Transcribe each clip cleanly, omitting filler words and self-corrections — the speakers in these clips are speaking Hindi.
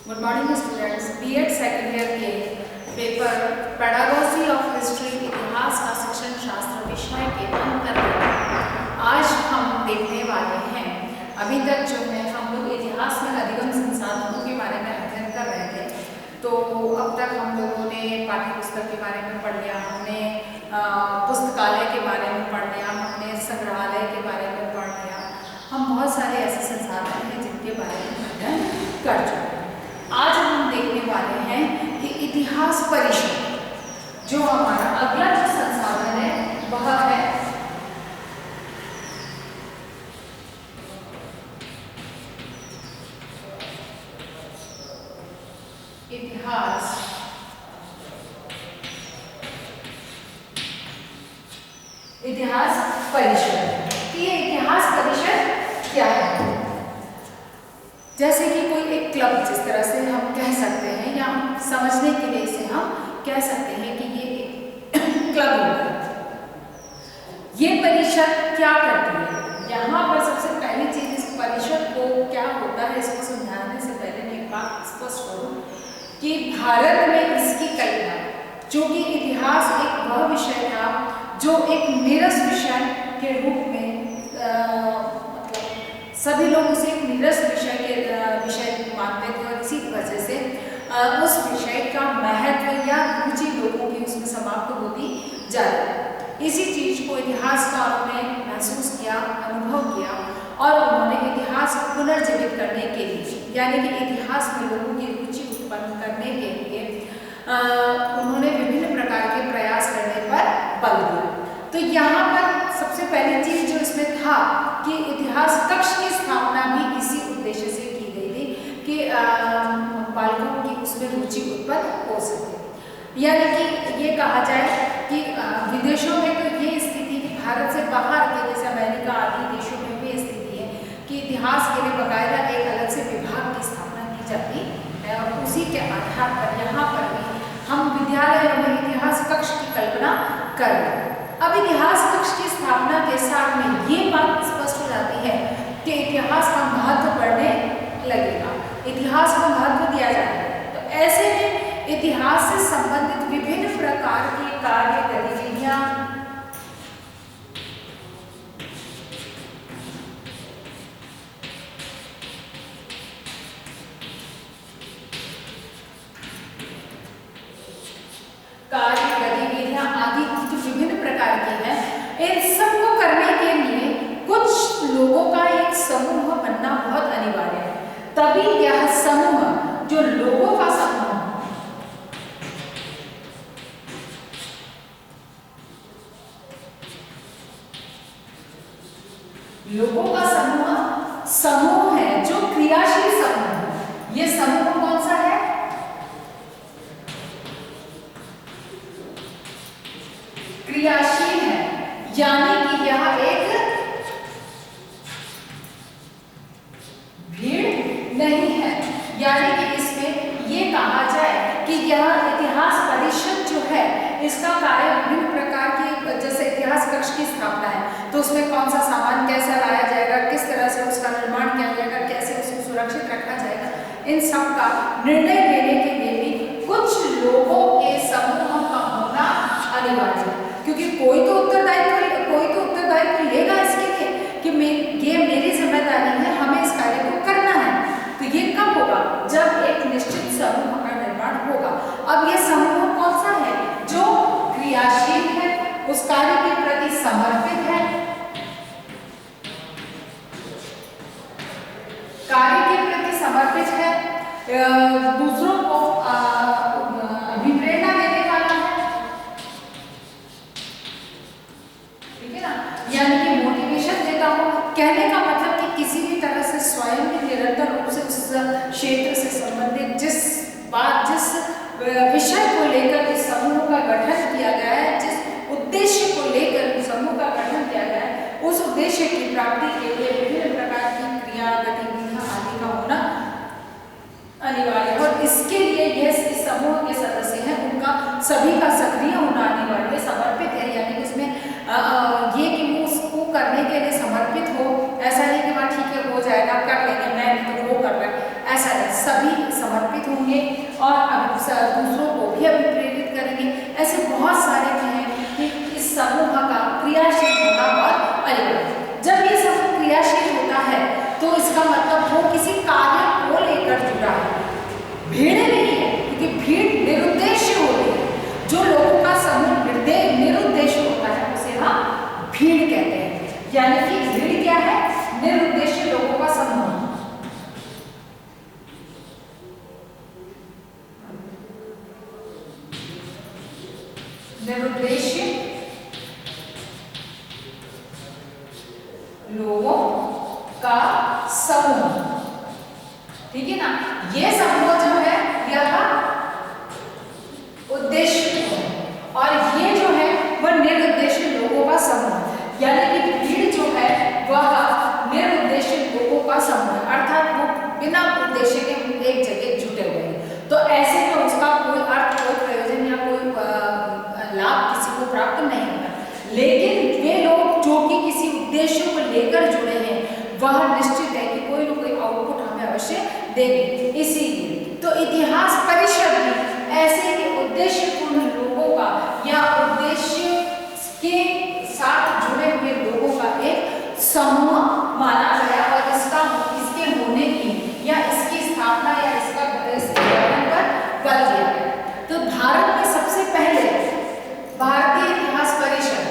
Good morning students. BEd second year के पेपर पेडागोजी ऑफ हिस्ट्री इतिहास का शिक्षण शास्त्र विषय के अंतर्गत आज हम देखने वाले हैं। अभी तक जो है हम लोग इतिहास में अधिगम संसाधनों के बारे में अध्ययन कर रहे थे, तो अब तक हम लोगों ने पाठ्य पुस्तक के बारे में पढ़ लिया, हमने पुस्तकालय के बारे में पढ़ लिया, हमने संग्रहालय के बारे में पढ़ लिया। हम बहुत सारे ऐसे संसाधन हैं जिनके बारे में अध्ययन कर चुके हैं। आज हम देखने वाले हैं कि इतिहास परिषद जो हमारा अगला जो संसाधन है वह है इतिहास परिषद। ये इतिहास परिषद क्या है? जैसे कि कोई एक क्लब, जिस तरह से हम कह सकते हैं, या हम समझने के लिए इसे हम कह सकते हैं कि ये एक क्लब होता है। ये परिषद क्या करती है? यहाँ पर सबसे पहली चीज, इस परिषद को क्या होता है इसको समझाने से पहले मैं एक बात स्पष्ट करूं कि भारत में इसकी कल्पना, जो कि इतिहास एक वह विषय था जो एक नीरस विषय के रूप में सभी लोग उसे एक नीरस विषय मानते थे, और इसी वजह से उस विषय का महत्व या रुचि लोगों की उसमें समाप्त होती जा रही है। इसी चीज को इतिहासकारों ने महसूस किया, अनुभव किया, और उन्होंने इतिहास को पुनर्जीवित करने के लिए, यानी कि इतिहास में लोगों की रुचि उत्पन्न करने के लिए उन्होंने विभिन्न प्रकार के प्रयास करने पर बल दिया। तो यहाँ पर सबसे पहली चीज जो इसमें था कि इतिहास कक्ष की स्थापना भी इसी उद्देश्य से की गई थी कि बालकों की उसमें रुचि उत्पन्न हो सके। यानी कि ये कहा जाए कि विदेशों में तो ये स्थिति, भारत से बाहर के जैसे अमेरिका आदि देशों में भी स्थिति है कि इतिहास के लिए बाकायदा एक अलग से विभाग की स्थापना की जाती है, और उसी के आधार पर यहाँ पर भी हम विद्यालयों में इतिहास कक्ष की कल्पना कर रहे हैं। अब इतिहास कक्ष की स्थापना के साथ में ये बात स्पष्ट हो जाती है कि इतिहास का महत्व बढ़ने लगेगा, इतिहास को महत्व दिया जाएगा। तो ऐसे में इतिहास से संबंधित विभिन्न प्रकार के कार्य गतिविधियां आदि जो विभिन्न प्रकार की हैं, इन सबको करने के लिए कुछ लोगों का एक समूह बनना बहुत अनिवार्य है। तभी यह समूह, जो लोगों का समूह, समूह है जो क्रियाशील समूह है। ये समूह कौन सा है? क्रियाशील है, यानी कि यह एक भीड़ नहीं है। यानी कि इसमें ये कहा जाए कि यह इतिहास परिषद जो है, इसका कार्य विभिन्न प्रकार की, जैसे इतिहास कक्ष की स्थापना है तो उसमें कौन सा सामान कैसा लाया जाएगा, किस तरह से उसका निर्माण किया जाएगा, कैसे उसको सुरक्षित रखा जाएगा, इन सब का निर्णय लेने के लिए भी कुछ लोगों के समूह का होना अनिवार्य है। क्योंकि कोई तो उत्तरदायित्व लेगा इसके लिए कि ये मेरी जिम्मेदारी है, हमें इस कार्य को करना है। तो ये कब होगा? जब एक निश्चित समूह का निर्माण होगा। अब ये समूह कौन सा है? जो क्रियाशील है, उस कार्य के प्रति समर्पित है, दूसरों को अभिप्रेरणा देने वाला है, ठीक है ना, यानी कि मोटिवेशन देता हो। कहने का मतलब कि किसी भी तरह से स्वयं भी निरंतर रूप से उस क्षेत्र से संबंधित जिस विषय को लेकर इस समूह का गठन किया गया है, जिस उद्देश्य को लेकर समूह का गठन किया गया है, उस उद्देश्य की प्राप्ति के लिए विभिन्न प्रकार की क्रिया गतिविधियां आदि का होना अनिवार्य है। और इसके लिए यह इस समूह के सदस्य हैं, उनका सभी का सक्रिय होना अनिवार्य, समर्पित है। यानी कि इसमें ये कि वो उसको करने के लिए समर्पित हो, ऐसा नहीं कि वहाँ ठीक है हो जाएगा कर लेंगे, मैं नहीं तो वो कर रहा है, ऐसा नहीं। सभी समर्पित और दूसरों को भी अभिप्रेरित करेंगे। ऐसे बहुत सारे हैं कि इस समूह का क्रियाशील होना बहुत अनिवार्य। जब ये समूह क्रियाशील होता है तो इसका मतलब वो किसी कार्य को लेकर जुड़ा है, भीड़ नहीं है, क्योंकि भीड़ निरुद्देश्य होती है। जो लोगों का समूह निरुद्देश्य होता है उसे हम भीड़ कहते हैं। यानी कि भीड़ क्या है? निरुद्देश्य लोगों का समूह। निरुद्देश्य लोगों का समूह, ठीक है ना। ये समूह जो है यह उद्देश्य है और ये जो है वह निरुद्देश्य लोगों का समूह है। यानी कि भीड़ जो है वह निरुद्देश्य लोगों का समूह है, अर्थात वो बिना उद्देश्य के एक जगह जुटे हुए हैं। तो ऐसे में उसका कोई अर्थ, कोई प्रयोजन या कोई लाभ किसी को प्राप्त नहीं होगा। लेकिन वे लोग जो कि किसी उद्देश्य को लेकर जुड़े हैं वह निश्चित है कि कोई ना कोई आउटपुट हमें अवश्य देंगे। इसीलिए तो इतिहास परिषद भी ऐसे ही उद्देश्यपूर्ण लोगों का या उद्देश्य के साथ जुड़े हुए लोगों का एक समूह माना गया और इसके होने की या इसकी स्थापना या इसका गठन पर बल दिया गया। तो भारत में सबसे पहले भारतीय इतिहास परिषद,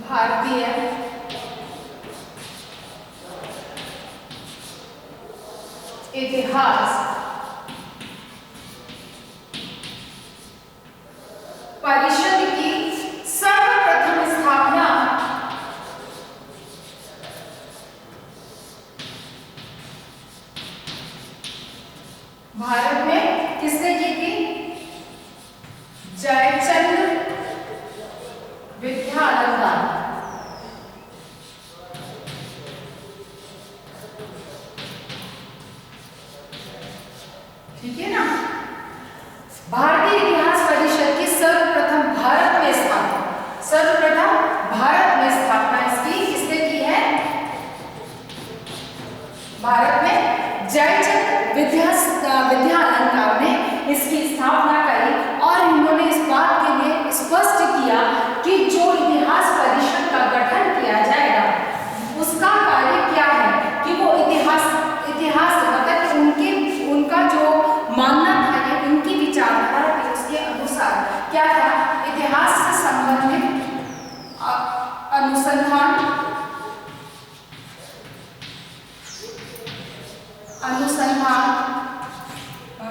भारतीय इतिहास परिषद की सर्वप्रथम स्थापना भारत में किसने की थी? जयचंद्र विद्यालंकार। ठीक है ना। भारतीय इतिहास परिषद की सर्वप्रथम भारत में स्थापना, सर्वप्रथम भारत में स्थापना इसकी किसने की है? भारत में जयचंद्र विद्यालंकार ने इसकी स्थापना करी और इन्होंने इस बात के लिए स्पष्ट किया कि जो इतिहास परिषद का गठन किया जाएगा उसका कार्य क्या है कि वो इतिहास मतलब उनका जो मानना था या उनकी विचारधारा थी उसके अनुसार क्या था? इतिहास से संबंधित अनुसंधान,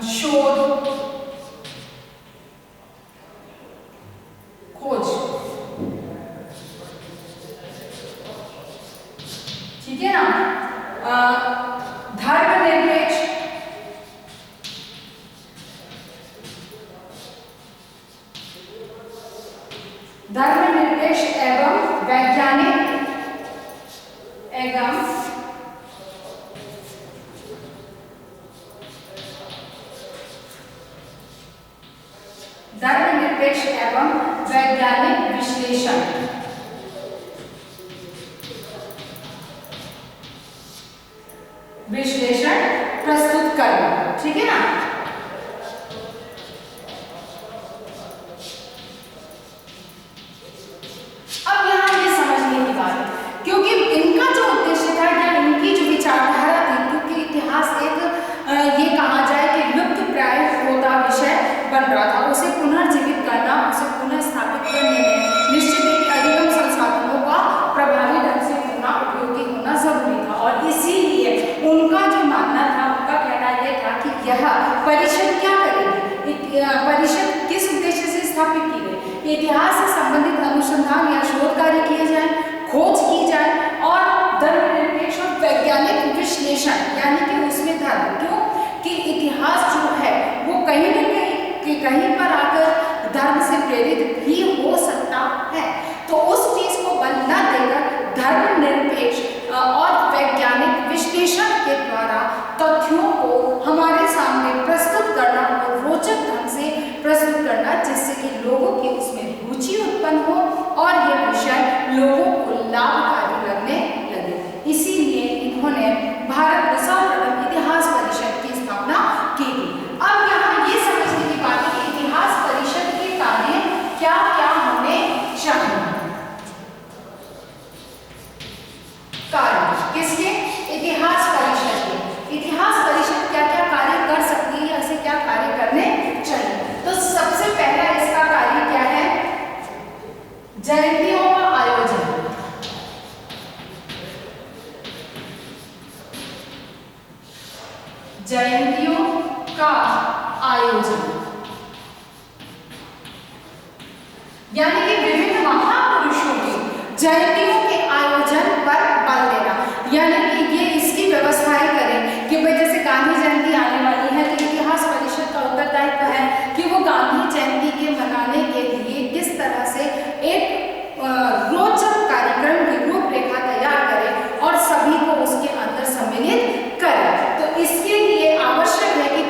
शोध, खोज, ठीक है ना। धर्मनिरपेक्ष, धर्मनिरपेक्ष एवं वैज्ञानिक धर्मनिरपेक्ष एवं वैज्ञानिक विश्लेषण प्रस्तुत करना, ठीक है ना। अब यहाँ ये समझने की बात है, क्योंकि इनका जो उद्देश्य था या इनकी जो विचारधारा थी, क्योंकि इतिहास एक ये कहा जाए कि लुप्त प्राय होता विषय बन रहा था, उसे पुनर्जीवित करना, उसे पुनः स्थापित करने में निश्चित है कि अधिगम संसाधनों का प्रभावी ढंग से होना, उपयोगी होना जरूरी था। और इसीलिए उनका जो मानना था, उनका कहना यह था कि यह परिषद क्या करेगी, परिषद किस उद्देश्य से स्थापित की गई? इतिहास से संबंधित अनुसंधान या शोध कार्य किए जाए, खोज की जाए और धर्मनिरपेक्ष और वैज्ञानिक विश्लेषण, यानी कि उसमें धर्म, क्यों कि इतिहास जो है वो कहीं न कहीं पर आकर धर्म से प्रेरित भी हो सकता है। तो उस चीज को बल न देकर धर्मनिरपेक्ष और वैज्ञानिक विश्लेषण के द्वारा तथ्यों को हमारे सामने प्रस्तुत करना और रोचक ढंग से प्रस्तुत करना, जिससे कि लोगों की उसमें रुचि उत्पन्न हो और यह विषय लोगों को लाभकारी लगने लगे। इसीलिए इन्होंने भारत में सर्वप्रथम जयंतियों का आयोजन, यानी कि विभिन्न महापुरुषों की जयंतियों के आयोजन पर बल देना, यानी कि ये इसकी व्यवस्थाएं करें कि भाई जैसे गांधी जयंती आने वाली है तो इतिहास परिषद का उत्तरदायित्व है कि वो गांधी जयंती के मनाने के लिए किस तरह से एक रोचक कार्यक्रम की रूपरेखा तैयार करें और सभी को उसके अंदर सम्मिलित करें। तो इसके लिए आवश्यक है कि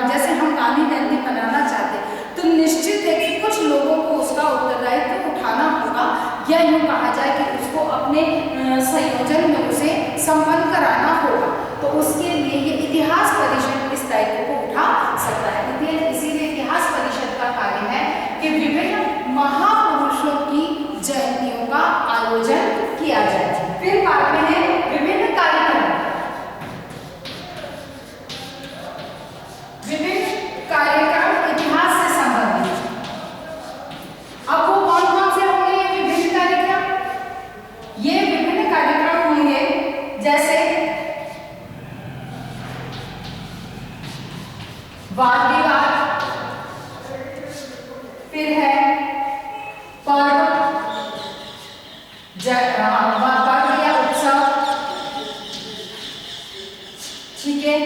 जैसे हम गांधी जयंती मनाना चाहते हैं तो निश्चित है कि कुछ लोगों को उसका उत्तरदायित्व उठाना होगा, या यूँ कहा जाए कि उसको अपने संयोजन में उसे संपन्न कराना होगा। तो उसके लिए ये इतिहास परिषद इस दायित्व को उठा सकता है। इसीलिए इतिहास परिषद का कार्य है कि विभिन्न महापुरुषों की जयंतियों का आयोजन किया जाए। फिर बात में है विभिन्न कार्यक्रम, विभिन्न कार्यक्रम इतिहास से संबंधित। अब वो कौन कौन से होंगे ये विभिन्न कार्यक्रम? ये विभिन्न कार्यक्रम होंगे जैसे वाद विवाद, फिर है पर्व या उत्सव, ठीक है,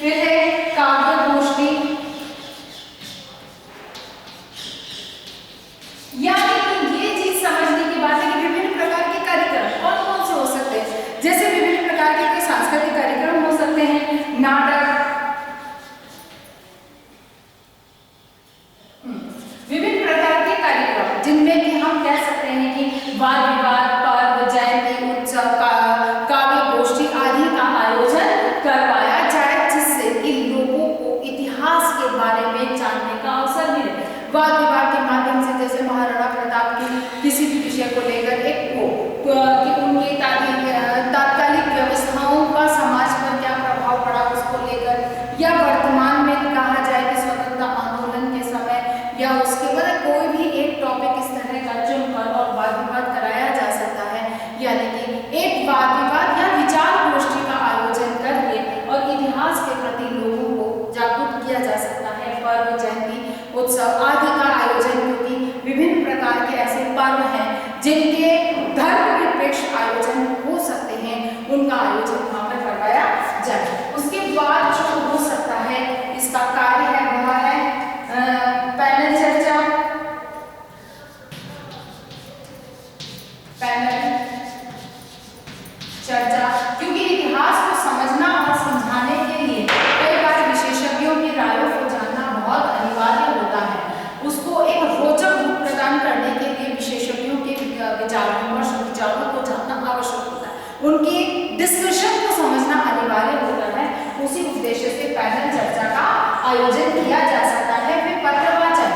फिर है काव्य गोष्ठी, यानी कि ये चीज समझने की बात है कि विभिन्न प्रकार के कार्यक्रम कौन कौन से हो सकते हैं। जैसे विभिन्न प्रकार के सांस्कृतिक कार्यक्रम हो सकते हैं, नाटक, विभिन्न प्रकार के कार्यक्रम जिनमें कि हम कह सकते हैं कि वाद विवाद, पर्व, जयंती, उत्सव, काव्य गोष्ठी आदि का आयोजन करवाया जाए, जिससे कि लोगों को इतिहास के बारे में जानने का अवसर मिले। वाद विवाद के माध्यम से जैसे महाराणा प्रताप की किसी भी विषय को लेकर एक कि उनकी तात्कालिक व्यवस्थाओं का समाज पर क्या प्रभाव पड़ा उसको लेकर, या वर्तमान में कहा जाए कि स्वतंत्रता आंदोलन के समय या उसके बाद कोई भी एक टॉपिक इस तरह का चुनकर और वाद विवाद कराया जा सकता है, यानी कि एक वाद विवाद या विचार गोष्ठी का आयोजन करके और इतिहास के प्रति लोगों को जागरूक किया जा सकता है। पर्व, जयंती, उत्सव आदि का आयोजन, क्योंकि विभिन्न प्रकार के ऐसे पर्व हैं जिनके धर्म निरपेक्ष आयोजन हो सकते हैं, उनका आयोजन वहाँ पर करवाया जाए। उसके बाद जो हो सकता है इसका कार्य है वह है पैनल चर्चा, क्योंकि इतिहास को समझना और समझाने के लिए कई बार विशेषज्ञों की रायों को जानना बहुत अनिवार्य होता है। उसको एक रोचक रूप प्रदान करने के लिए विशेषज्ञों के विचारों को जानना आवश्यक होता है, उनके डिस्कशन को समझना अनिवार्य होता है। उसी उद्देश्य से पैनल चर्चा का आयोजन किया जा सकता है। फिर पत्रवाचन,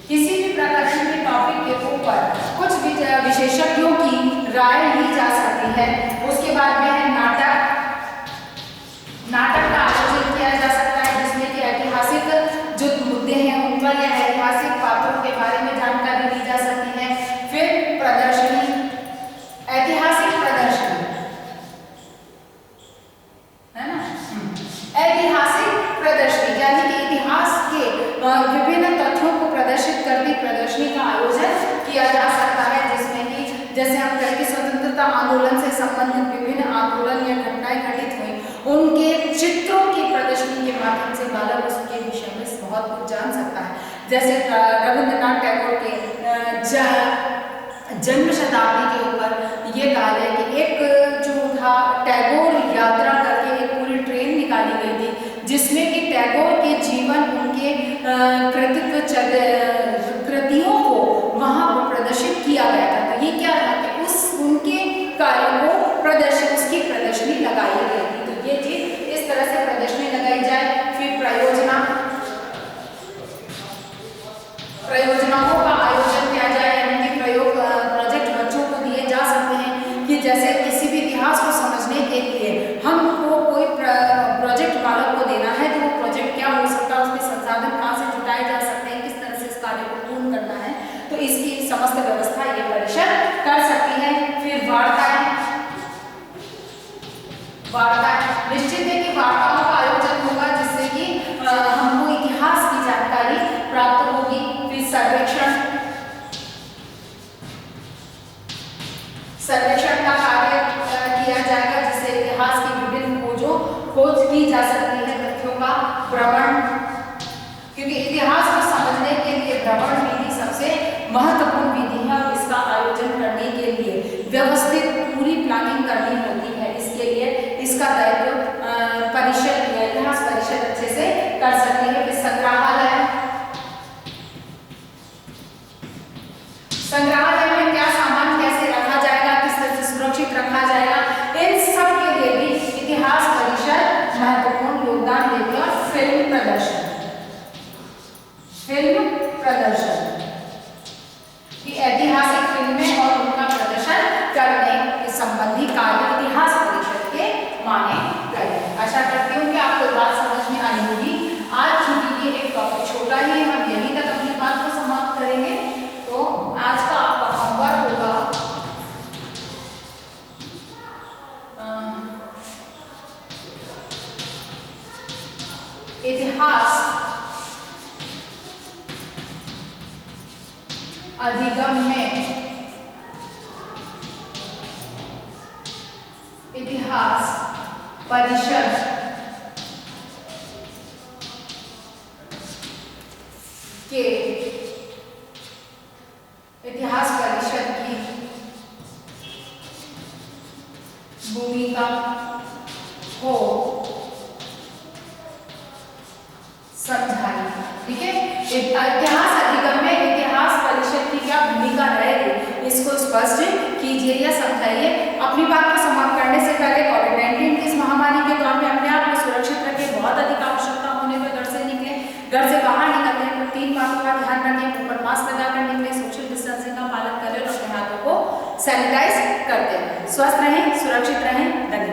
किसी भी प्रकरण के टॉपिक के ऊपर कुछ विशेषज्ञों की राय ली जा सकती है। उसके बाद में है नाटक, नाटक का आयोजन किया जा सकता है जिसमें कि ऐतिहासिक जो मुद्दे हैं उन पर या ऐतिहासिक पात्रों के बारे में जानकारी दी जा सकती है। फिर प्रदर्शनी, ऐतिहासिक प्रदर्शनी है ना, ऐतिहासिक प्रदर्शनी यानी कि इतिहास के विभिन्न तथ्यों को प्रदर्शित करती प्रदर्शनी का आयोजन किया जा सकता है, जिसमें कि जैसे हम कहें कि स्वतंत्रता आंदोलन से संबंधित विभिन्न आंदोलन या घटनाएं घटित हुई, उनके चित्रों की प्रदर्शनी के माध्यम से बालक उसके विषय में बहुत कुछ जान सकता है। जैसे रविंद्रनाथ टैगोर के जन्म शताब्दी के ऊपर ये कहा है कि एक जो था टैगोर यात्रा करके एक पूरी ट्रेन निकाली गई थी, जिसमें कि टैगोर के जीवन, उनके कृतियों को वहाँ पर प्रदर्शित किया गया था। तो ये क्या था कि उनके कार्यों को उसकी प्रदर्शनी लगाई गई थी। तो ये चीज इस तरह से प्रदर्शनी लगाई जाए। फिर प्रयोजनाओं का आयोजन किया जाए, यानी कि प्रोजेक्ट बच्चों को दिए जा सकते हैं कि जैसे किसी भी इतिहास को समझने के लिए हमको कोई प्रोजेक्ट बालक को देना है, तो वो प्रोजेक्ट क्या हो सकता है, उसके संसाधन कहाँ से जुटाए जा सकते हैं, किस तरह से इस कार्य को पूर्ण करना है, तो इसकी समस्त व्यवस्था ये परिषद कर सकती है। फिर वार्ताएं, वार्ता, निश्चित है कि वार्ताओं का आयोजन होगा जिससे कि हमको इतिहास की जानकारी प्राप्त होगी। फिर सर्वेक्षण का कार्य किया जाएगा जिससे इतिहास की विभिन्न खोज की जा सकती है। तथ्यों का भ्रमण, क्योंकि इतिहास को समझने के लिए भ्रमण विधि सबसे महत्वपूर्ण विधि है और इसका आयोजन करने के लिए व्यवस्थित पूरी प्लानिंग करनी होती है। इसके लिए इसका दायित्व परिषद या इतिहास परिषद अच्छे से कर सकती है। फिर संग्रहालय में क्या सामान कैसे रखा जाएगा, किस तरह से सुरक्षित रखा जाएगा, इन सब के लिए भी इतिहास परिषद महत्वपूर्ण योगदान देती है। और फिल्म प्रदर्शन की ऐतिहासिक फिल्में और उनका प्रदर्शन करने के संबंधी कार्य इतिहास परिषद के माने गए। आशा करती हूँ कि आपको बात समझ में आई होगी। आज चूंकि ये एक टॉपिक छोटा ही है, हम यहीं तक अपनी बात को समाप्त करेंगे। तो आज का आपका होमवर्क होगा इतिहास अधिगम में इतिहास परिषद के इतिहास परिषद की भूमिका को समझाई। ठीक है, इतिहास अधिगम में इतिहास परिषद की क्या भूमिका रहेगी इसको स्पष्ट कीजिए या समझाइए। अपनी बात को समाप्त करने से पहले कोविड-19 की इस महामारी के दौर में अपने आप को सुरक्षित रखें। बहुत अधिक आवश्यकता होने पर घर से निकले, घर से बाहर निकलने पर 3 बातों का ध्यान रखें। ऊपर मास्क लगाकर निकले, सोशल डिस्टेंसिंग का पालन करें और अपने हाथों को सैनिटाइज करते रहें। स्वस्थ रहें, सुरक्षित रहें। धन्यवाद।